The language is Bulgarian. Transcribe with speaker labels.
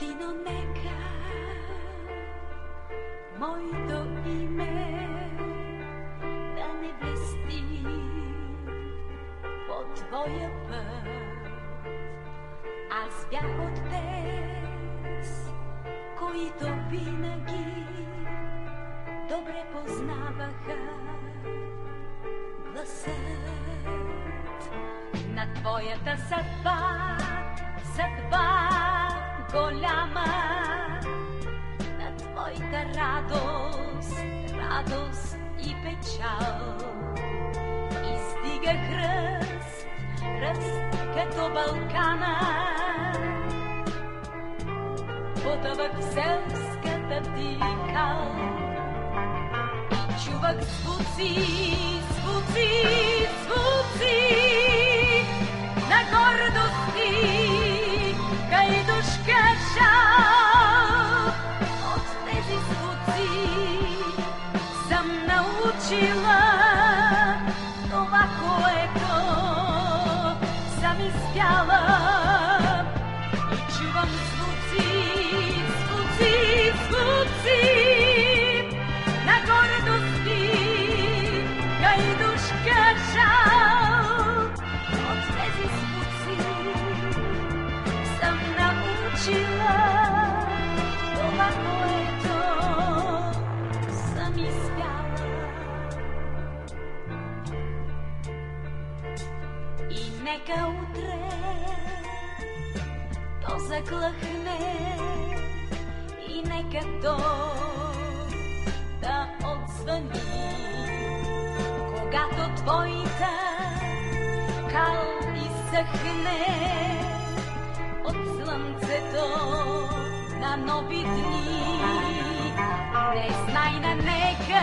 Speaker 1: Годино, нека моето име да не блести по твоя път. Аз бях от тез, които винаги добре познаваха гласът на твоята съдба, съдба голяма, на твоята радост, радост и печал. Издига ръст, ръст като Балкана, потъвах в селската ти кал и чувах звуци, звуци, звуци на гордости, кайдушка жал. От тези звуци съм научила това, което съм изпяла. И чувам звуци, звуци, звуци на гордости, кайдушка жал. От тези звуци съм научила това, което съм изпяла. И нека утре то заглъхне, и нека то да отзвъни, когато твоята кал изсъхне от слънцето на нови дни. Не знай на нека